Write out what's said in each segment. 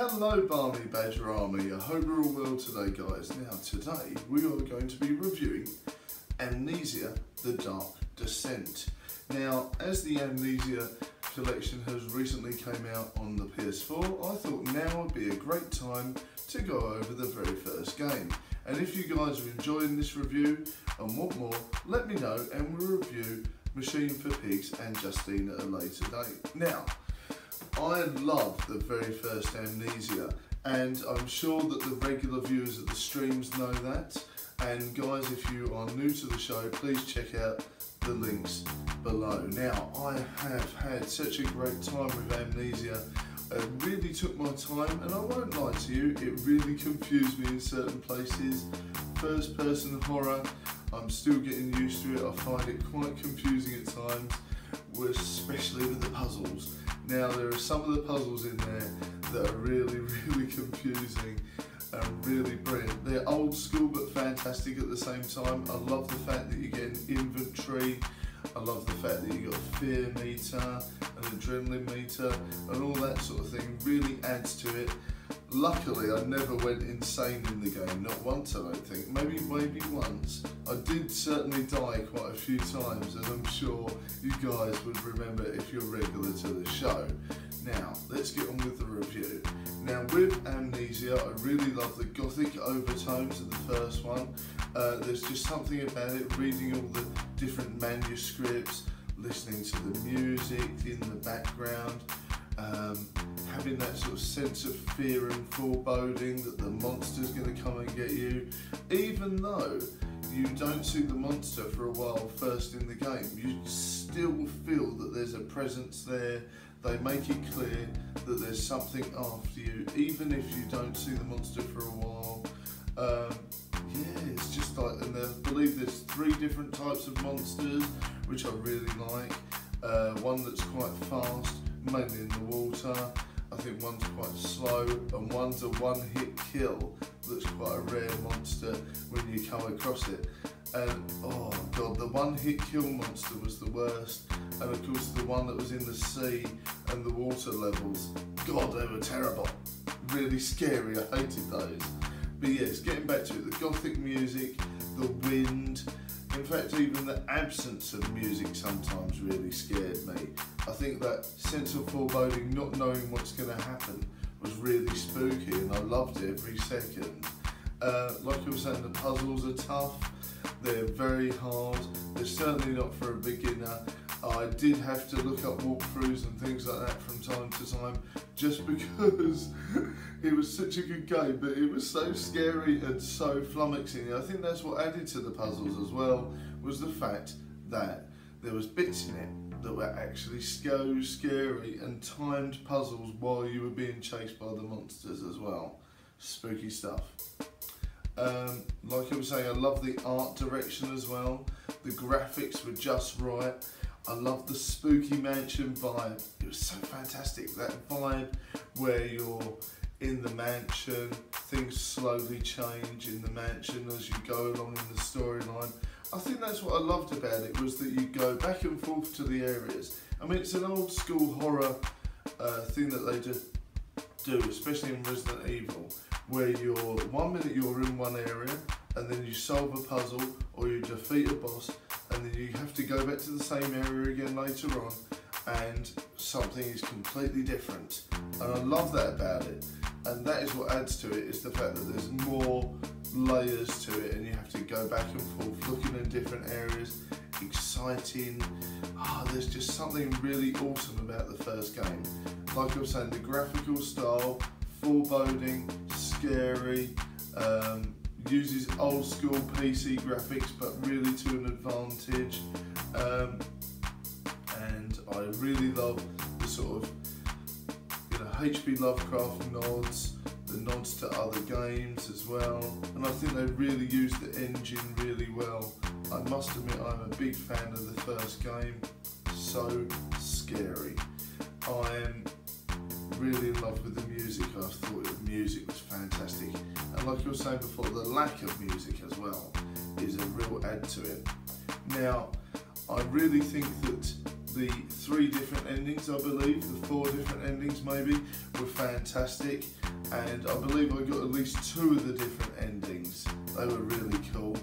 Hello Barmy Badger Army, I hope you're all well today guys. Now today we are going to be reviewing Amnesia The Dark Descent. Now as the Amnesia collection has recently came out on the PS4, I thought now would be a great time to go over the very first game. And if you guys are enjoying this review and want more, let me know and we'll review Machine for Pigs and Justine at a later date. Now, I love the very first Amnesia, and I'm sure that the regular viewers of the streams know that. And guys, if you are new to the show, please check out the links below. Now, I have had such a great time with Amnesia. It really took my time, and I won't lie to you, it really confused me in certain places. First person horror, I'm still getting used to it. I find it quite confusing at times, especially with the puzzles. Now there are some of the puzzles in there that are really confusing and really brilliant. They're old school but fantastic at the same time. I love the fact that you get an inventory. I love the fact that you got a fear meter, an adrenaline meter, and all that sort of thing really adds to it. Luckily, I never went insane in the game, not once I don't think, maybe once. I did certainly die quite a few times, as I'm sure you guys would remember if you're regular to the show. Now, let's get on with the review. Now, with Amnesia, I really love the gothic overtones of the first one. There's just something about it, reading all the different manuscripts, listening to the music in the background, having that sort of sense of fear and foreboding that the monster's going to come and get you. Even though you don't see the monster for a while first in the game, you still feel that there's a presence there. They make it clear that there's something after you, even if you don't see the monster for a while. Yeah, it's just like, and I believe there's 3 different types of monsters, which I really like. One that's quite fast, mainly in the water. I think one's quite slow, and one's a one-hit kill that's quite a rare monster when you come across it. And oh god, the one-hit kill monster was the worst, and of course the one that was in the sea and the water levels, god, they were terrible, really scary. I hated those. But yes, getting back to it, the gothic music, the wind, in fact even the absence of music sometimes really scared me. I think that sense of foreboding, not knowing what's going to happen, was really spooky, and I loved it every second. Like I was saying, the puzzles are tough, they're very hard, they're certainly not for a beginner. I did have to look up walkthroughs and things like that from time to time, just because it was such a good game, but it was so scary and so flummoxing. I think that's what added to the puzzles as well, was the fact that there was bits in it that were actually so scary, and timed puzzles while you were being chased by the monsters as well. Spooky stuff. Like I was saying, I love the art direction as well. The graphics were just right. I love the spooky mansion vibe. It was so fantastic, that vibe where you're in the mansion, things slowly change in the mansion as you go along in the storyline. I think that's what I loved about it, was that you go back and forth to the areas. I mean, it's an old school horror thing that they just do, especially in Resident Evil, where you're 1 minute you're in one area and then you solve a puzzle or you defeat a boss, and then you have to go back to the same area again later on and something is completely different. And I love that about it, and that is what adds to it, is the fact that there's more layers to it and you have to go back and forth looking in different areas. Exciting. There's just something really awesome about the first game. Like I was saying, the graphical style, foreboding, scary, uses old school PC graphics but really to an advantage, and I really love the sort of, you know, H.P. Lovecraft nods, the nods to other games as well, and I think they really use the engine really well. I must admit, I'm a big fan of the first game. So scary. I'm really in love with the music. I thought the music was fantastic, and like I was saying before, the lack of music as well is a real add to it. Now, I really think that the 3 different endings, I believe, the 4 different endings maybe, were fantastic, and I believe I got at least 2 of the different endings. They were really cool,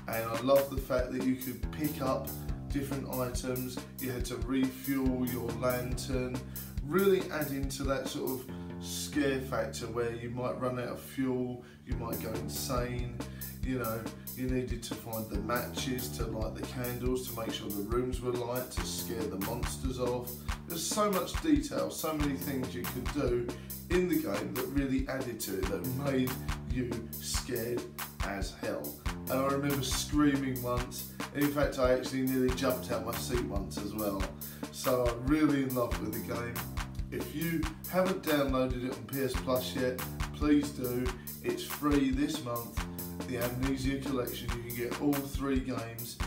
and I love the fact that you could pick up different items, you had to refuel your lantern, really adding to that sort of scare factor where you might run out of fuel, you might go insane, you know, you needed to find the matches to light the candles to make sure the rooms were light, to scare the monsters off. There's so much detail, so many things you could do in the game that really added to it, that made you scared as hell. And I remember screaming once. In fact, I actually nearly jumped out my seat once as well. So I'm really in love with the game. If you haven't downloaded it on PS Plus yet, please do. It's free this month. The Amnesia collection, you can get all 3 games,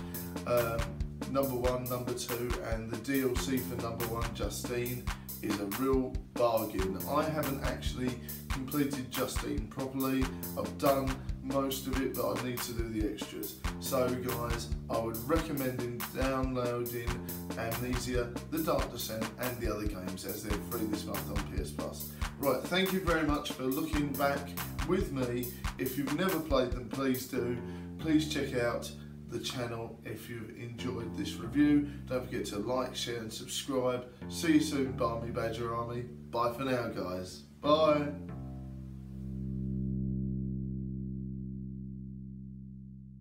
number 1, number 2, and the DLC for number 1, Justine, is a real bargain. I haven't actually completed Justine properly. I've done most of it, but I need to do the extras. So guys, I would recommend downloading Amnesia, The Dark Descent, and the other games as they're free this month on PS Plus. Right, thank you very much for looking back with me. If you've never played them, please do. Please check out the channel if you've enjoyed this review. Don't forget to like, share and subscribe. See you soon, Barmy Badger Army. Bye for now, guys. Bye.